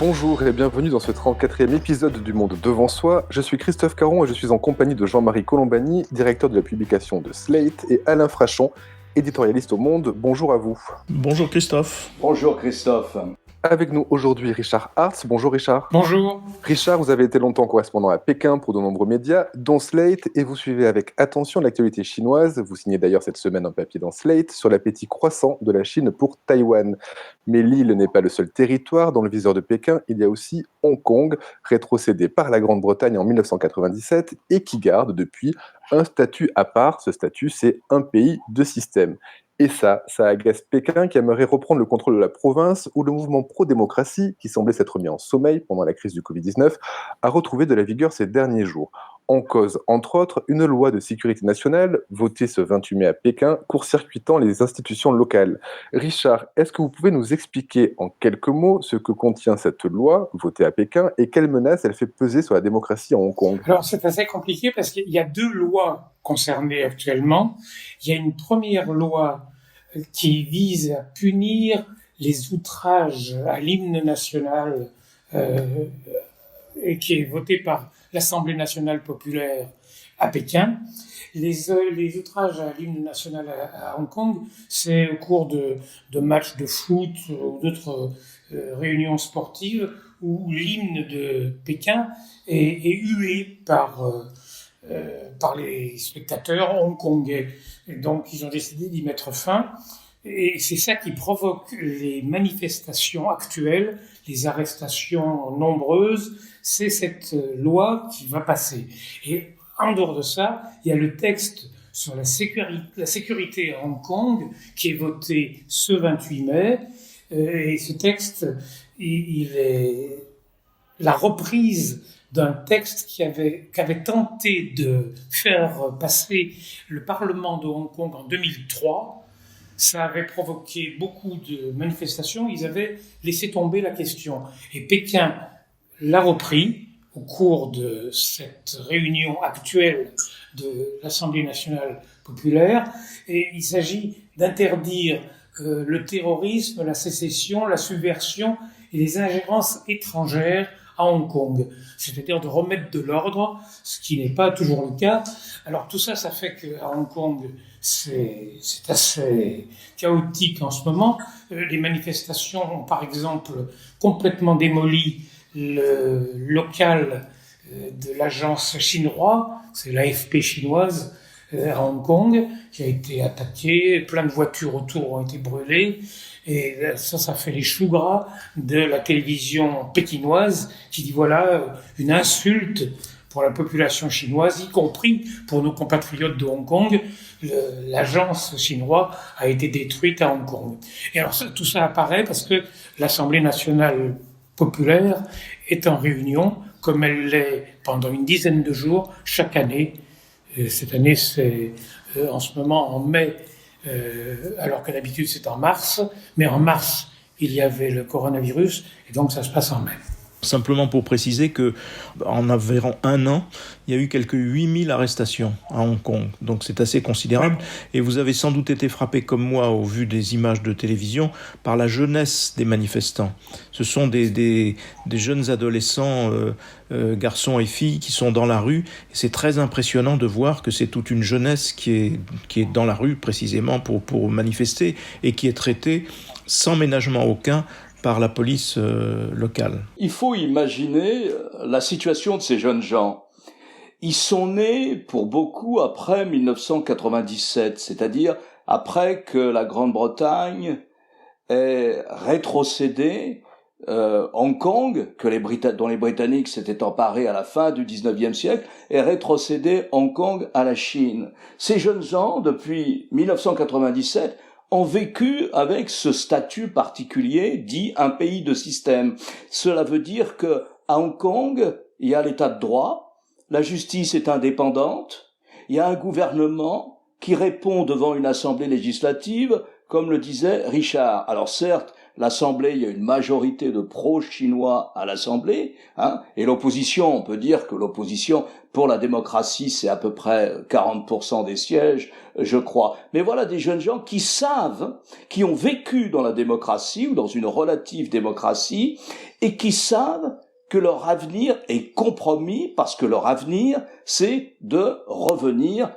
Bonjour et bienvenue dans ce 34e épisode du Monde Devant Soi. Je suis Christophe Caron et je suis en compagnie de Jean-Marie Colombani, directeur de la publication de Slate, et Alain Frachon, éditorialiste au Monde. Bonjour à vous. Bonjour Christophe. Bonjour Christophe. Avec nous aujourd'hui Richard Hartz. Bonjour Richard. Bonjour. Richard, vous avez été longtemps correspondant à Pékin pour de nombreux médias, dont Slate, et vous suivez avec attention l'actualité chinoise. Vous signez d'ailleurs cette semaine un papier dans Slate sur l'appétit croissant de la Chine pour Taïwan. Mais l'île n'est pas le seul territoire. Dans le viseur de Pékin, il y a aussi Hong Kong, rétrocédé par la Grande-Bretagne en 1997 et qui garde depuis un statut à part. Ce statut, c'est un pays, deux systèmes. Et ça agace Pékin qui aimerait reprendre le contrôle de la province où le mouvement pro-démocratie, qui semblait s'être mis en sommeil pendant la crise du Covid-19, a retrouvé de la vigueur ces derniers jours. En cause, entre autres, une loi de sécurité nationale votée ce 28 mai à Pékin, court-circuitant les institutions locales. Richard, est-ce que vous pouvez nous expliquer en quelques mots ce que contient cette loi votée à Pékin et quelles menaces elle fait peser sur la démocratie à Hong Kong ? Alors c'est assez compliqué parce qu'il y a deux lois concernées actuellement. Il y a une première loi qui vise à punir les outrages à l'hymne national et qui est votée par l'Assemblée nationale populaire à Pékin. Les outrages à l'hymne national à Hong Kong, c'est au cours de matchs de foot ou d'autres réunions sportives où l'hymne de Pékin est hué par les spectateurs hongkongais. Et donc, ils ont décidé d'y mettre fin. Et c'est ça qui provoque les manifestations actuelles, les arrestations nombreuses. C'est cette loi qui va passer. Et en dehors de ça, il y a le texte sur la sécurité à Hong Kong qui est voté ce 28 mai. Et ce texte, il est la reprise d'un texte qui avait tenté de faire passer le Parlement de Hong Kong en 2003. Ça avait provoqué beaucoup de manifestations. Ils avaient laissé tomber la question. Et Pékin l'a repris au cours de cette réunion actuelle de l'Assemblée nationale populaire. Et il s'agit d'interdire le terrorisme, la sécession, la subversion et les ingérences étrangères à Hong Kong, c'est-à-dire de remettre de l'ordre, ce qui n'est pas toujours le cas. Alors tout ça, ça fait qu'à Hong Kong, c'est assez chaotique en ce moment. Les manifestations ont par exemple complètement démoli le local de l'agence chinoise, c'est l'AFP chinoise, à Hong Kong, qui a été attaqué, plein de voitures autour ont été brûlées, et ça fait les choux gras de la télévision pékinoise qui dit voilà une insulte pour la population chinoise, y compris pour nos compatriotes de Hong Kong. L'agence chinoise a été détruite à Hong Kong. Et alors tout ça apparaît parce que l'Assemblée nationale populaire est en réunion, comme elle l'est pendant une dizaine de jours chaque année. Cette année, c'est en ce moment en mai, alors que d'habitude c'est en mars. Mais en mars, il y avait le coronavirus, et donc ça se passe en mai. Simplement pour préciser que en environ un an, il y a eu quelques 8000 arrestations à Hong Kong. Donc c'est assez considérable. Et vous avez sans doute été frappé comme moi, au vu des images de télévision, par la jeunesse des manifestants. Ce sont des jeunes adolescents, garçons et filles, qui sont dans la rue. Et c'est très impressionnant de voir que c'est toute une jeunesse qui est dans la rue précisément pour manifester et qui est traitée sans ménagement aucun par la police locale. Il faut imaginer la situation de ces jeunes gens. Ils sont nés, pour beaucoup, après 1997, c'est-à-dire après que la Grande-Bretagne ait rétrocédé Hong Kong, dont les Britanniques s'étaient emparés à la fin du 19e siècle, et rétrocédé Hong Kong à la Chine. Ces jeunes gens, depuis 1997, ont vécu avec ce statut particulier dit un pays de système. Cela veut dire que à Hong Kong, il y a l'état de droit, la justice est indépendante, il y a un gouvernement qui répond devant une assemblée législative, comme le disait Richard. Alors certes, l'Assemblée, il y a une majorité de pro-chinois à l'Assemblée, et l'opposition, on peut dire que l'opposition pour la démocratie, c'est à peu près 40% des sièges, je crois. Mais voilà des jeunes gens qui savent, qui ont vécu dans la démocratie ou dans une relative démocratie, et qui savent que leur avenir est compromis parce que leur avenir, c'est de revenir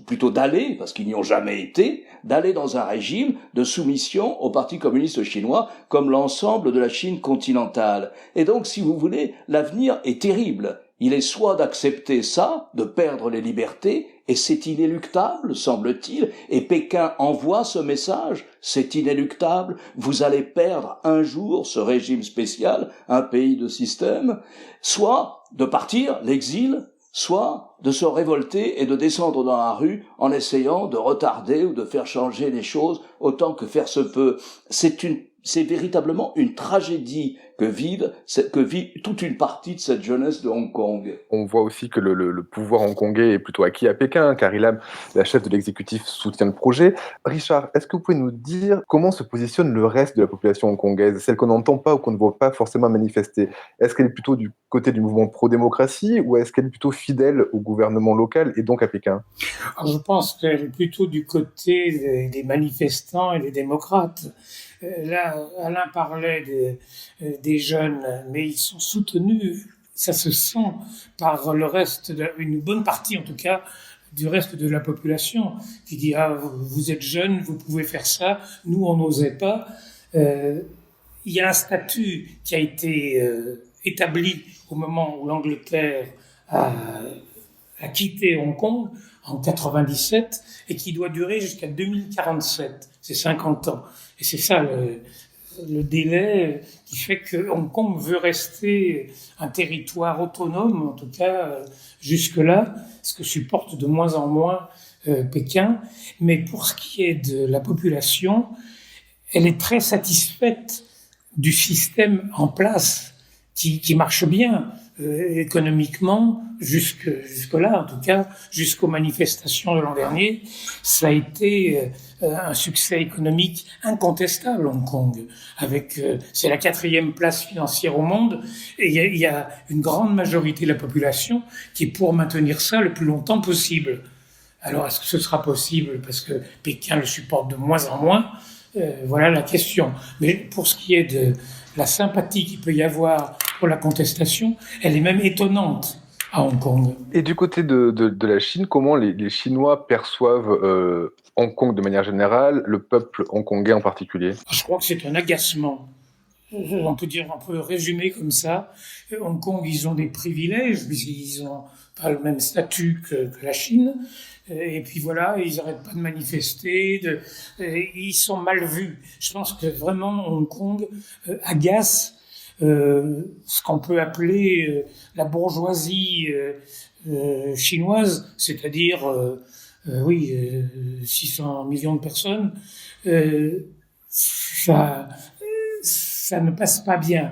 plutôt d'aller, parce qu'ils n'y ont jamais été, d'aller dans un régime de soumission au Parti communiste chinois comme l'ensemble de la Chine continentale. Et donc, si vous voulez, l'avenir est terrible. Il est soit d'accepter ça, de perdre les libertés, et c'est inéluctable, semble-t-il, et Pékin envoie ce message, c'est inéluctable, vous allez perdre un jour ce régime spécial, un pays de système, soit de partir, l'exil, soit de se révolter et de descendre dans la rue en essayant de retarder ou de faire changer les choses autant que faire se peut. C'est véritablement une tragédie que vit toute une partie de cette jeunesse de Hong Kong. On voit aussi que le pouvoir hongkongais est plutôt acquis à Pékin. Carrie Lam, la chef de l'exécutif, soutient le projet. Richard, est-ce que vous pouvez nous dire comment se positionne le reste de la population hongkongaise, celle qu'on n'entend pas ou qu'on ne voit pas forcément manifester? Est-ce qu'elle est plutôt du côté du mouvement pro-démocratie ou est-ce qu'elle est plutôt fidèle au gouvernement local et donc à Pékin? Alors, je pense qu'elle est plutôt du côté des manifestants et des démocrates. Là, Alain parlait des jeunes, mais ils sont soutenus, ça se sent, par le reste, une bonne partie en tout cas, du reste de la population, qui dit « Ah, vous êtes jeunes, vous pouvez faire ça, nous on n'osait pas ». Il y a un statut qui a été établi au moment où l'Angleterre a quitté Hong Kong en 97 et qui doit durer jusqu'à 2047. C'est 50 ans. Et c'est ça le délai qui fait que Hong Kong veut rester un territoire autonome, en tout cas jusque-là, ce que supporte de moins en moins Pékin. Mais pour ce qui est de la population, elle est très satisfaite du système en place qui marche bien économiquement jusque-là, en tout cas jusqu'aux manifestations de l'an dernier. Ça a été un succès économique incontestable, Hong Kong. C'est la 4e place financière au monde et il y a une grande majorité de la population qui est pour maintenir ça le plus longtemps possible. Alors, est-ce que ce sera possible parce que Pékin le supporte de moins en moins? Voilà la question. Mais pour ce qui est de la sympathie qu'il peut y avoir pour la contestation, elle est même étonnante à Hong Kong. Et du côté de la Chine, comment les Chinois perçoivent Hong Kong de manière générale, le peuple hongkongais en particulier? Je crois que c'est un agacement. On peut résumer comme ça. Hong Kong, ils ont des privilèges, puisqu'ils n'ont pas le même statut que la Chine. Et puis voilà, ils n'arrêtent pas de manifester, ils sont mal vus. Je pense que vraiment Hong Kong agace ce qu'on peut appeler la bourgeoisie chinoise, c'est-à-dire 600 millions de personnes. Ça ne passe pas bien.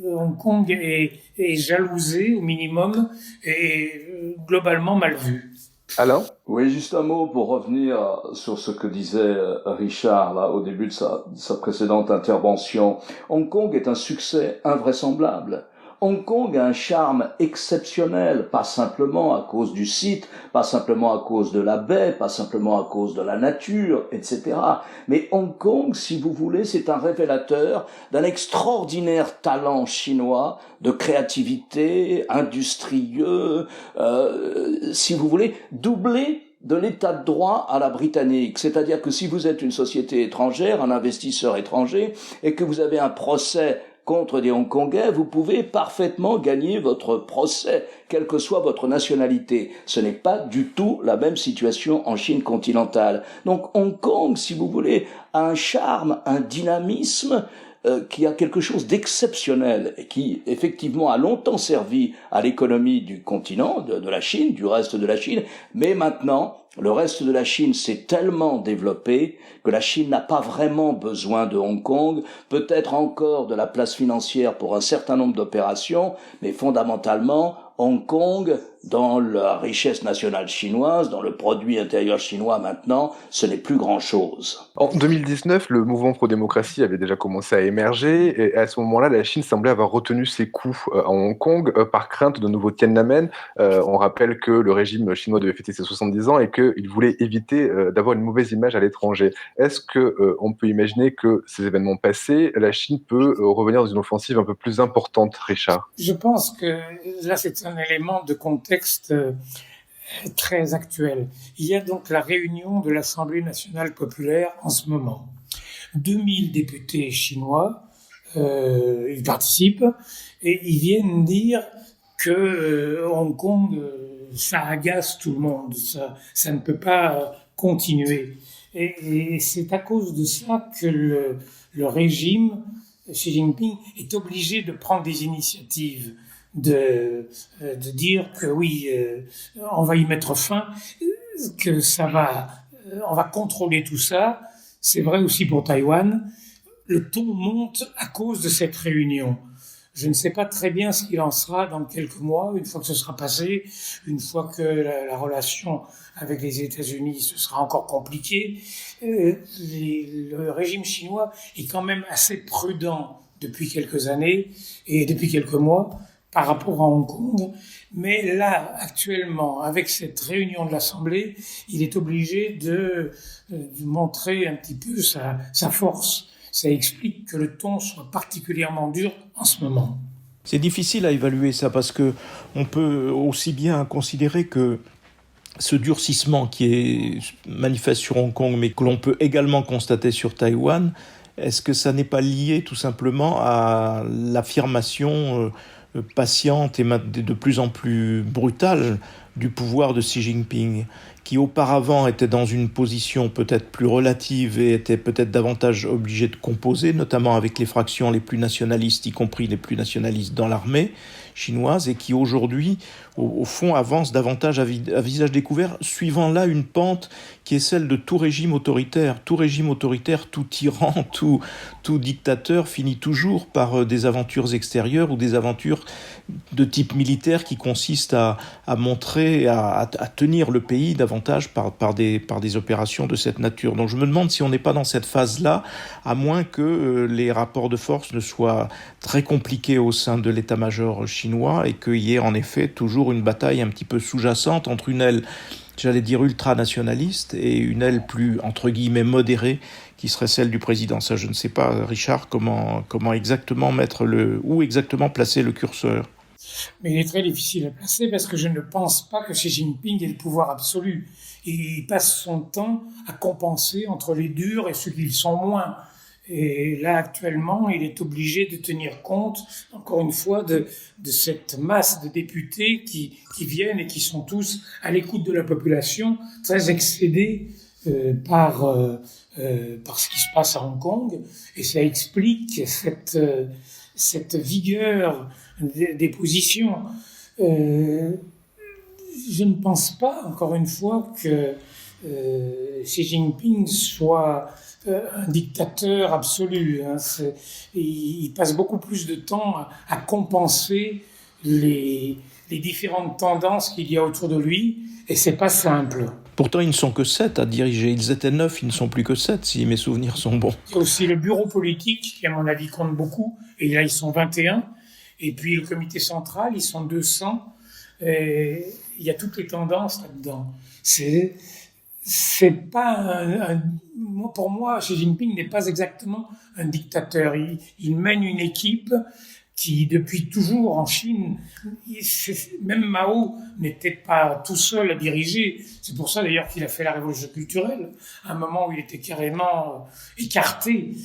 Hong Kong est jalousé au minimum et globalement mal vu. Alain? Oui, juste un mot pour revenir sur ce que disait Richard là au début de sa précédente intervention. Hong Kong est un succès invraisemblable. Hong Kong a un charme exceptionnel, pas simplement à cause du site, pas simplement à cause de la baie, pas simplement à cause de la nature, etc. Mais Hong Kong, si vous voulez, c'est un révélateur d'un extraordinaire talent chinois, de créativité, industrieux, si vous voulez, doublé de l'état de droit à la britannique. C'est-à-dire que si vous êtes une société étrangère, un investisseur étranger, et que vous avez un procès contre des Hongkongais, vous pouvez parfaitement gagner votre procès, quelle que soit votre nationalité. Ce n'est pas du tout la même situation en Chine continentale. Donc Hong Kong, si vous voulez, a un charme, un dynamisme qui a quelque chose d'exceptionnel et qui, effectivement, a longtemps servi à l'économie du continent, de la Chine, du reste de la Chine, mais maintenant, le reste de la Chine s'est tellement développé que la Chine n'a pas vraiment besoin de Hong Kong, peut-être encore de la place financière pour un certain nombre d'opérations, mais fondamentalement, Hong Kong dans la richesse nationale chinoise, dans le produit intérieur chinois maintenant, ce n'est plus grand-chose. En 2019, le mouvement pro-démocratie avait déjà commencé à émerger et à ce moment-là, la Chine semblait avoir retenu ses coups à Hong Kong par crainte de nouveaux Tiananmen. On rappelle que le régime chinois devait fêter ses 70 ans et qu'il voulait éviter d'avoir une mauvaise image à l'étranger. Est-ce qu'on peut imaginer que ces événements passés, la Chine peut revenir dans une offensive un peu plus importante, Richard? Je pense que là, c'est un élément de contexte très actuel. Il y a donc la réunion de l'Assemblée nationale populaire en ce moment. 2000 députés chinois ils participent et ils viennent dire que Hong Kong, ça agace tout le monde, ça ne peut pas continuer. Et c'est à cause de ça que le régime Xi Jinping est obligé de prendre des initiatives, de dire que oui, on va y mettre fin, que on va contrôler tout ça. C'est vrai aussi pour Taïwan. Le ton monte à cause de cette réunion. Je ne sais pas très bien ce qu'il en sera dans quelques mois, une fois que ce sera passé, une fois que la relation avec les États-Unis ce sera encore compliqué. Le régime chinois est quand même assez prudent depuis quelques années et depuis quelques mois par rapport à Hong Kong. Mais là, actuellement, avec cette réunion de l'Assemblée, il est obligé de montrer un petit peu sa force. Ça explique que le ton soit particulièrement dur en ce moment. C'est difficile à évaluer ça parce que on peut aussi bien considérer que ce durcissement qui est manifeste sur Hong Kong, mais que l'on peut également constater sur Taïwan, est-ce que ça n'est pas lié tout simplement à l'affirmation patiente et de plus en plus brutale du pouvoir de Xi Jinping, qui auparavant était dans une position peut-être plus relative et était peut-être davantage obligé de composer, notamment avec les fractions les plus nationalistes, y compris les plus nationalistes dans l'armée chinoise, et qui aujourd'hui, au fond, avance davantage à visage découvert, suivant là une pente qui est celle de tout régime autoritaire. Tout régime autoritaire, tout tyran, tout dictateur finit toujours par des aventures extérieures ou des aventures de type militaire qui consistent à montrer, à tenir le pays davantage par des opérations de cette nature. Donc je me demande si on n'est pas dans cette phase-là, à moins que les rapports de force ne soient très compliqués au sein de l'état-major chinois et qu'il y ait en effet toujours une bataille un petit peu sous-jacente entre une aile, j'allais dire ultranationaliste, et une aile plus, entre guillemets, modérée, qui serait celle du président. Ça, je ne sais pas, Richard, comment exactement où exactement placer le curseur. Mais il est très difficile à placer parce que je ne pense pas que Xi Jinping ait le pouvoir absolu. Il passe son temps à compenser entre les durs et ceux qui le sont moins. Et là, actuellement, il est obligé de tenir compte, encore une fois, de cette masse de députés qui viennent et qui sont tous à l'écoute de la population, très excédés par ce qui se passe à Hong Kong. Et ça explique cette vigueur des positions. Je ne pense pas, encore une fois, que Xi Jinping soit un dictateur absolu. Il passe beaucoup plus de temps à compenser les différentes tendances qu'il y a autour de lui, et c'est pas simple. Pourtant, ils ne sont que 7 à diriger. Ils étaient 9, ils ne sont plus que 7, si mes souvenirs sont bons. Il y a aussi le bureau politique, qui à mon avis compte beaucoup, et là ils sont 21. Et puis le comité central, ils sont 200. Et il y a toutes les tendances là-dedans. C'est pas pour moi, Xi Jinping n'est pas exactement un dictateur. Il mène une équipe qui, depuis toujours en Chine, même Mao n'était pas tout seul à diriger. C'est pour ça d'ailleurs qu'il a fait la révolution culturelle, à un moment où il était carrément écarté.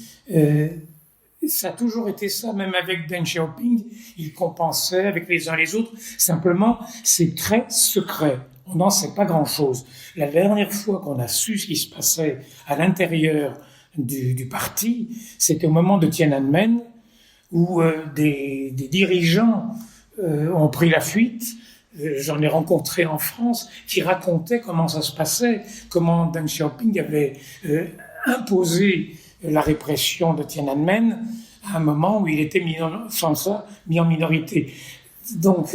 Ça a toujours été ça, même avec Deng Xiaoping, il compensait avec les uns les autres. Simplement, c'est très secret. On n'en sait pas grand-chose. La dernière fois qu'on a su ce qui se passait à l'intérieur du parti, c'était au moment de Tiananmen, où des dirigeants ont pris la fuite. J'en ai rencontré en France qui racontaient comment ça se passait, comment Deng Xiaoping avait imposé la répression de Tiananmen à un moment où il était mis en minorité. Donc,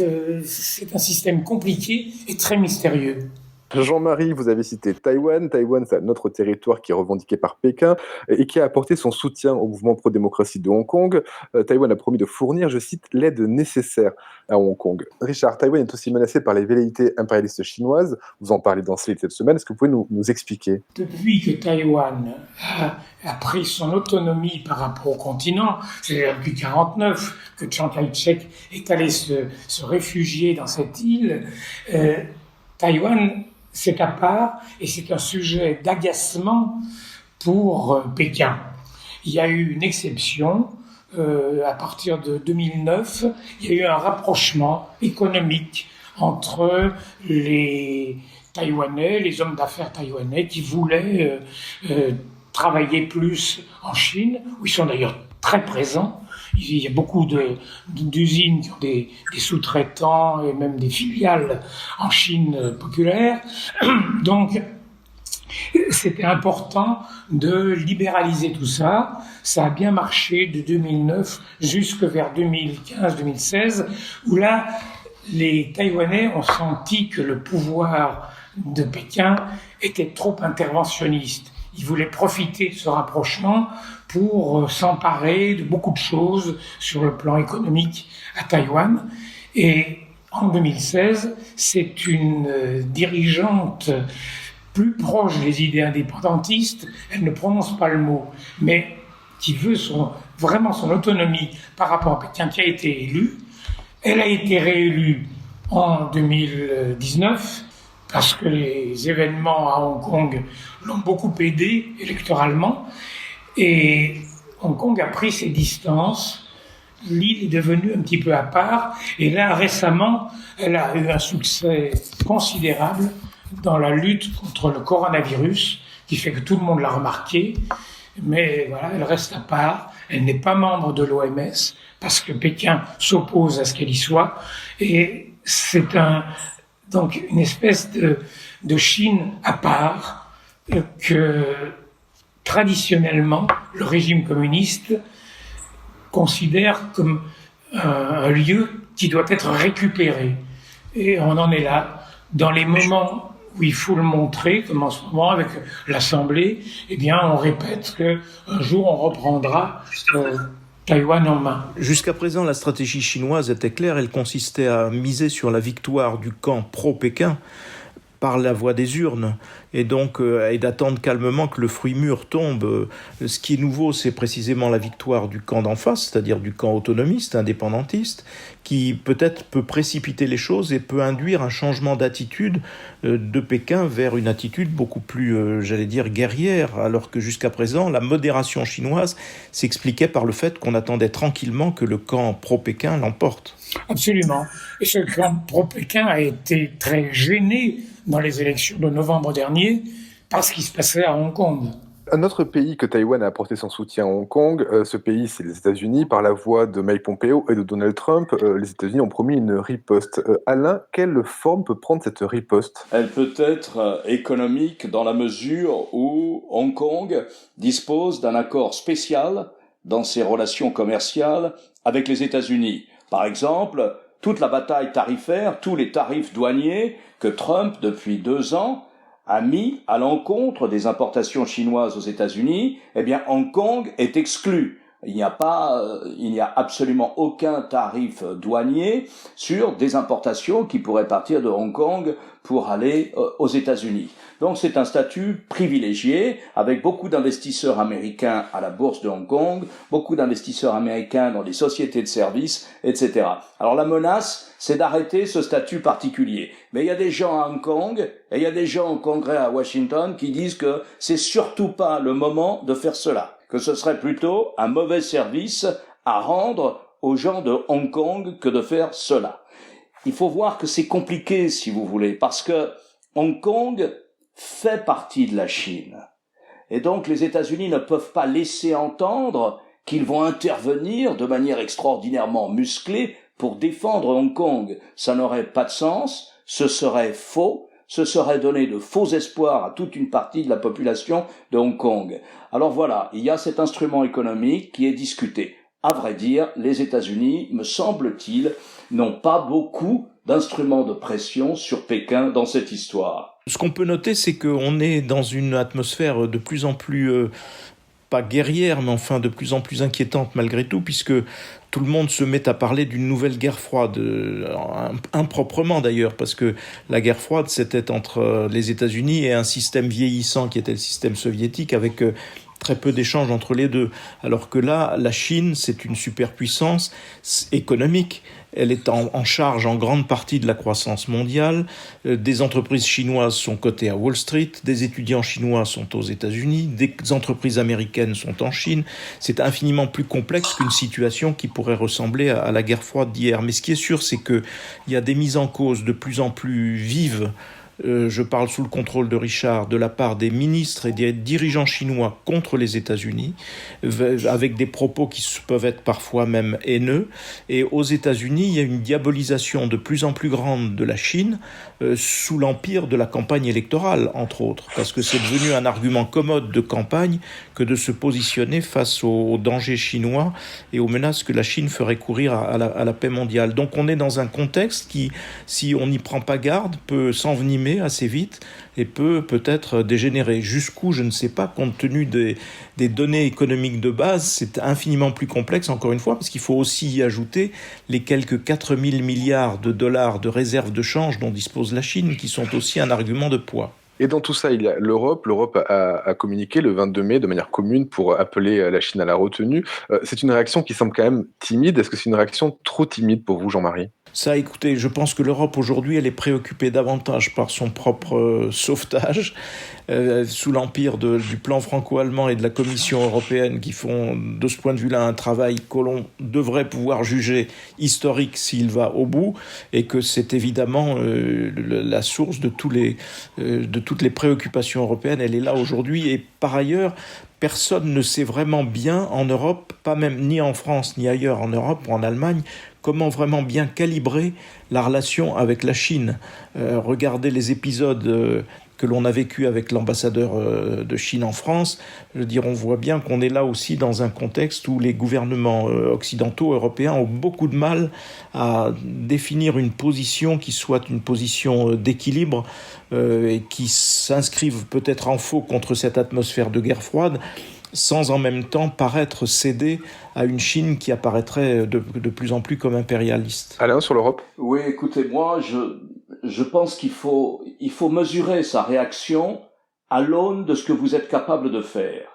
c'est un système compliqué et très mystérieux. Jean-Marie, vous avez cité Taïwan. Taïwan, c'est un autre territoire qui est revendiqué par Pékin et qui a apporté son soutien au mouvement pro-démocratie de Hong Kong. Taïwan a promis de fournir, je cite, l'aide nécessaire à Hong Kong. Richard, Taïwan est aussi menacé par les velléités impérialistes chinoises. Vous en parlez dans Slate cette semaine. Est-ce que vous pouvez nous expliquer? Depuis que Taïwan a pris son autonomie par rapport au continent, c'est-à-dire depuis 1949 que Chiang Kai-shek est allé se réfugier dans cette île, Taïwan, c'est à part et c'est un sujet d'agacement pour Pékin. Il y a eu une exception. À partir de 2009, il y a eu un rapprochement économique entre les Taïwanais, les hommes d'affaires taïwanais qui voulaient travailler plus en Chine, où ils sont d'ailleurs très présents. Il y a beaucoup d'usines qui ont des sous-traitants et même des filiales en Chine populaire. Donc, c'était important de libéraliser tout ça. Ça a bien marché de 2009 jusque vers 2015-2016, où là, les Taïwanais ont senti que le pouvoir de Pékin était trop interventionniste. Ils voulaient profiter de ce rapprochement pour s'emparer de beaucoup de choses sur le plan économique à Taïwan. Et en 2016, c'est une dirigeante plus proche des idées indépendantistes, elle ne prononce pas le mot, mais qui veut vraiment son autonomie par rapport à Pékin, qui a été élue. Elle a été réélue en 2019 parce que les événements à Hong Kong l'ont beaucoup aidé électoralement et Hong Kong a pris ses distances. L'île est devenue un petit peu à part et là récemment elle a eu un succès considérable dans la lutte contre le coronavirus qui fait que tout le monde l'a remarqué, mais voilà, elle reste à part, elle n'est pas membre de l'OMS parce que Pékin s'oppose à ce qu'elle y soit et c'est donc une espèce de Chine à part que traditionnellement le régime communiste considère comme un lieu qui doit être récupéré. Et on en est là. Dans les moments où il faut le montrer, comme en ce moment avec l'Assemblée, eh bien on répète qu'un jour on reprendra Taïwan en main. Jusqu'à présent, la stratégie chinoise était claire, elle consistait à miser sur la victoire du camp pro-Pékin par la voie des urnes, et donc et d'attendre calmement que le fruit mûr tombe. Ce qui est nouveau, c'est précisément la victoire du camp d'en face, c'est-à-dire du camp autonomiste, indépendantiste, qui peut-être peut précipiter les choses et peut induire un changement d'attitude de Pékin vers une attitude beaucoup plus, guerrière, alors que jusqu'à présent, la modération chinoise s'expliquait par le fait qu'on attendait tranquillement que le camp pro-Pékin l'emporte. Absolument. Et ce camp pro-Pékin a été très gêné dans les élections de novembre dernier par ce qui se passait à Hong Kong. Un autre pays que Taïwan a apporté son soutien à Hong Kong, ce pays, c'est les États-Unis. Par la voix de Mike Pompeo et de Donald Trump, les États-Unis ont promis une riposte. Alain, quelle forme peut prendre cette riposte? Elle peut être économique dans la mesure où Hong Kong dispose d'un accord spécial dans ses relations commerciales avec les États-Unis. Par exemple, toute la bataille tarifaire, tous les tarifs douaniers que Trump, depuis 2 ans, a mis à l'encontre des importations chinoises aux États-Unis, eh bien Hong Kong est exclu. Il n'y a absolument aucun tarif douanier sur des importations qui pourraient partir de Hong Kong pour aller aux États-Unis. Donc c'est un statut privilégié avec beaucoup d'investisseurs américains à la bourse de Hong Kong, beaucoup d'investisseurs américains dans des sociétés de services, etc. Alors la menace, c'est d'arrêter ce statut particulier. Mais il y a des gens à Hong Kong et il y a des gens au Congrès à Washington qui disent que c'est surtout pas le moment de faire cela, que ce serait plutôt un mauvais service à rendre aux gens de Hong Kong que de faire cela. Il faut voir que c'est compliqué, si vous voulez, parce que Hong Kong fait partie de la Chine. Et donc les États-Unis ne peuvent pas laisser entendre qu'ils vont intervenir de manière extraordinairement musclée pour défendre Hong Kong. Ça n'aurait pas de sens, ce serait faux, ce serait donner de faux espoirs à toute une partie de la population de Hong Kong. Alors voilà, il y a cet instrument économique qui est discuté. À vrai dire, les États-Unis, me semble-t-il, n'ont pas beaucoup d'instruments de pression sur Pékin dans cette histoire. Ce qu'on peut noter, c'est qu'on est dans une atmosphère de plus en plus, pas guerrière, mais enfin de plus en plus inquiétante malgré tout, puisque tout le monde se met à parler d'une nouvelle guerre froide, improprement d'ailleurs, parce que la guerre froide, c'était entre les États-Unis et un système vieillissant qui était le système soviétique, avec très peu d'échanges entre les deux. Alors que là, la Chine, c'est une superpuissance économique. Elle est en charge en grande partie de la croissance mondiale. Des entreprises chinoises sont cotées à Wall Street, des étudiants chinois sont aux États-Unis, des entreprises américaines sont en Chine. C'est infiniment plus complexe qu'une situation qui pourrait ressembler à la guerre froide d'hier. Mais ce qui est sûr, c'est qu'il y a des mises en cause de plus en plus vives, je parle sous le contrôle de Richard, de la part des ministres et des dirigeants chinois contre les États-Unis, avec des propos qui peuvent être parfois même haineux. Et aux États-Unis, il y a une diabolisation de plus en plus grande de la Chine sous l'empire de la campagne électorale, entre autres, parce que c'est devenu un argument commode de campagne que de se positionner face aux dangers chinois et aux menaces que la Chine ferait courir à la paix mondiale. Donc on est dans un contexte qui, si on n'y prend pas garde, peut s'envenimer assez vite et peut-être dégénérer. Jusqu'où, je ne sais pas, compte tenu des données économiques de base, c'est infiniment plus complexe, encore une fois, parce qu'il faut aussi y ajouter les quelques 4 000 milliards de dollars de réserves de change dont dispose la Chine, qui sont aussi un argument de poids. Et dans tout ça, il y a l'Europe. L'Europe a communiqué le 22 mai de manière commune pour appeler la Chine à la retenue. C'est une réaction qui semble quand même timide. Est-ce que c'est une réaction trop timide pour vous, Jean-Marie ? Ça, écoutez, je pense que l'Europe aujourd'hui, elle est préoccupée davantage par son propre sauvetage, sous l'empire du plan franco-allemand et de la Commission européenne, qui font de ce point de vue-là un travail que l'on devrait pouvoir juger historique s'il va au bout, et que c'est évidemment la source de toutes les préoccupations européennes. Elle est là aujourd'hui, et par ailleurs, personne ne sait vraiment bien en Europe, pas même ni en France ni ailleurs en Europe ou en Allemagne, comment vraiment bien calibrer la relation avec la Chine. Regardez les épisodes que l'on a vécu avec l'ambassadeur de Chine en France. Je veux dire, on voit bien qu'on est là aussi dans un contexte où les gouvernements occidentaux, européens, ont beaucoup de mal à définir une position qui soit une position d'équilibre et qui s'inscrive peut-être en faux contre cette atmosphère de guerre froide, sans en même temps paraître céder à une Chine qui apparaîtrait de plus en plus comme impérialiste. Alain, sur l'Europe ? Oui, écoutez-moi, je pense qu'il faut mesurer sa réaction à l'aune de ce que vous êtes capable de faire.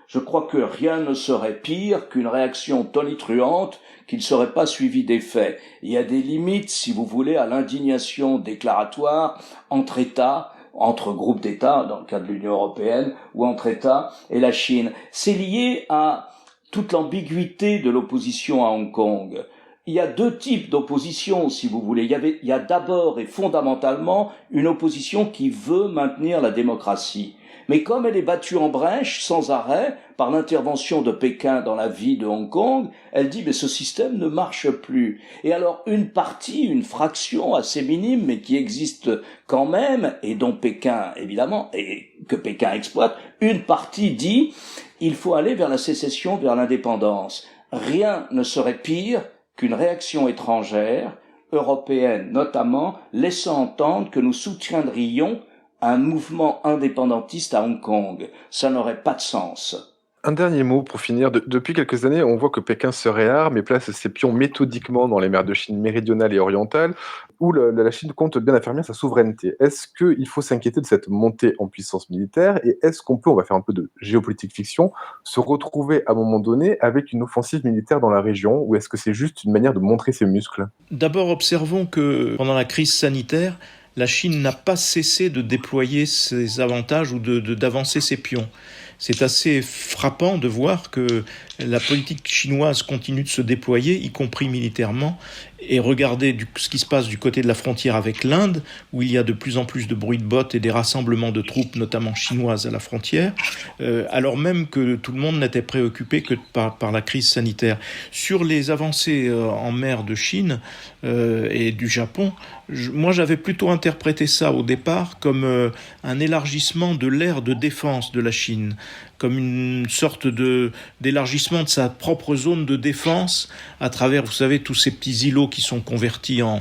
Je crois que rien ne serait pire qu'une réaction tonitruante qui ne serait pas suivie des faits. Il y a des limites, si vous voulez, à l'indignation déclaratoire entre États, entre groupes d'États, dans le cas de l'Union européenne, ou entre États et la Chine. C'est lié à toute l'ambiguïté de l'opposition à Hong Kong. Il y a deux types d'opposition, si vous voulez. Il y a d'abord et fondamentalement une opposition qui veut maintenir la démocratie. Mais comme elle est battue en brèche sans arrêt par l'intervention de Pékin dans la vie de Hong Kong, elle dit mais ce système ne marche plus. Et alors une fraction assez minime mais qui existe quand même et dont Pékin évidemment et que Pékin exploite, une partie dit il faut aller vers la sécession, vers l'indépendance. Rien ne serait pire qu'une réaction étrangère, européenne notamment, laissant entendre que nous soutiendrions un mouvement indépendantiste à Hong Kong. Ça n'aurait pas de sens. Un dernier mot pour finir. Depuis quelques années, on voit que Pékin se réarme et place ses pions méthodiquement dans les mers de Chine méridionale et orientale, où la Chine compte bien affirmer sa souveraineté. Est-ce qu'il faut s'inquiéter de cette montée en puissance militaire et est-ce qu'on peut, on va faire un peu de géopolitique fiction, se retrouver à un moment donné avec une offensive militaire dans la région ou est-ce que c'est juste une manière de montrer ses muscles ? D'abord, observons que pendant la crise sanitaire, la Chine n'a pas cessé de déployer ses avantages ou d'avancer ses pions. C'est assez frappant de voir que la politique chinoise continue de se déployer, y compris militairement, et regardez ce qui se passe du côté de la frontière avec l'Inde, où il y a de plus en plus de bruit de bottes et des rassemblements de troupes, notamment chinoises, à la frontière, alors même que tout le monde n'était préoccupé que par la crise sanitaire. Sur les avancées en mer de Chine et du Japon, moi j'avais plutôt interprété ça au départ comme un élargissement de l'aire de défense de la Chine. comme une sorte d'élargissement de sa propre zone de défense à travers, vous savez, tous ces petits îlots qui sont convertis en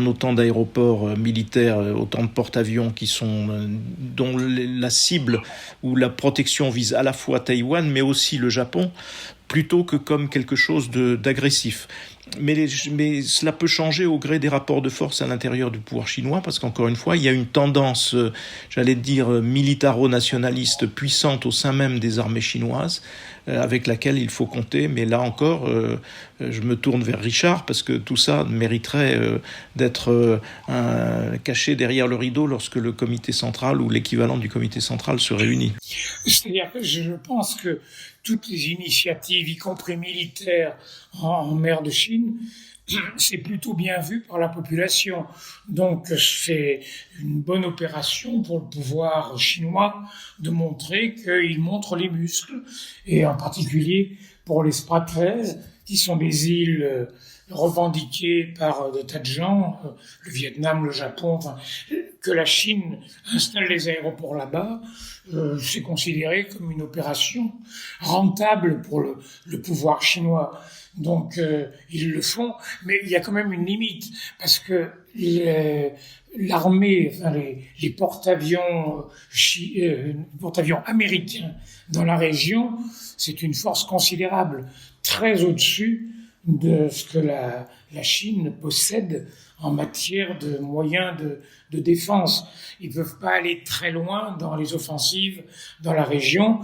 autant d'aéroports militaires, autant de porte-avions qui sont dont la cible ou la protection vise à la fois Taïwan mais aussi le Japon, plutôt que comme quelque chose d'agressif. Mais cela peut changer au gré des rapports de force à l'intérieur du pouvoir chinois, parce qu'encore une fois, il y a une tendance, j'allais dire, militaro-nationaliste puissante au sein même des armées chinoises, avec laquelle il faut compter. Mais là encore, je me tourne vers Richard, parce que tout ça mériterait d'être caché derrière le rideau lorsque le comité central ou l'équivalent du comité central se réunit. C'est-à-dire que je pense que toutes les initiatives, y compris militaires, en mer de Chine, c'est plutôt bien vu par la population. Donc c'est une bonne opération pour le pouvoir chinois de montrer qu'il montre les muscles, et en particulier pour les Spratleys, qui sont des îles revendiquées par de tas de gens, le Vietnam, le Japon, enfin, que la Chine installe les aéroports là-bas, c'est considéré comme une opération rentable pour le pouvoir chinois. Donc ils le font, mais il y a quand même une limite, parce que l'armée, enfin les porte-avions américains dans la région, c'est une force considérable, très au-dessus de ce que la Chine possède en matière de moyens de défense. Ils ne peuvent pas aller très loin dans les offensives dans la région,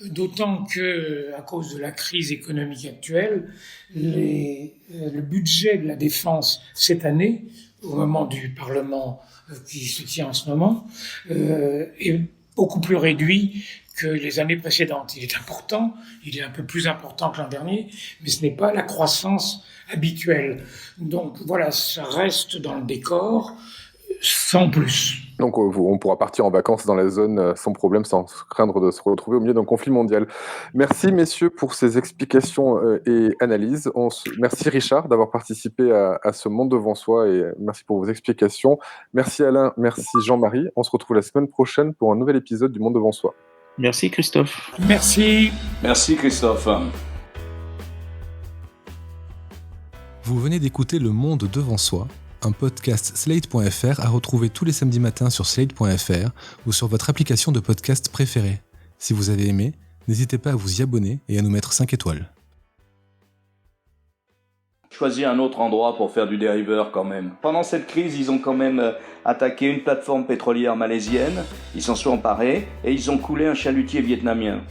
d'autant que, à cause de la crise économique actuelle, le budget de la défense cette année, au moment du Parlement qui se tient en ce moment, est beaucoup plus réduit que les années précédentes. Il est important, il est un peu plus important que l'an dernier, mais ce n'est pas la croissance habituelle. Donc voilà, ça reste dans le décor, sans plus. Donc on pourra partir en vacances dans la zone sans problème, sans craindre de se retrouver au milieu d'un conflit mondial. Merci messieurs pour ces explications et analyses. Merci Richard d'avoir participé à ce Monde devant soi, et merci pour vos explications. Merci Alain, merci Jean-Marie. On se retrouve la semaine prochaine pour un nouvel épisode du Monde devant soi. Merci Christophe. Merci. Merci Christophe. Vous venez d'écouter Le Monde devant soi, un podcast Slate.fr à retrouver tous les samedis matins sur Slate.fr ou sur votre application de podcast préférée. Si vous avez aimé, n'hésitez pas à vous y abonner et à nous mettre 5 étoiles. Choisis un autre endroit pour faire du dériveur quand même. Pendant cette crise, ils ont quand même attaqué une plateforme pétrolière malaisienne, ils s'en sont emparés et ils ont coulé un chalutier vietnamien.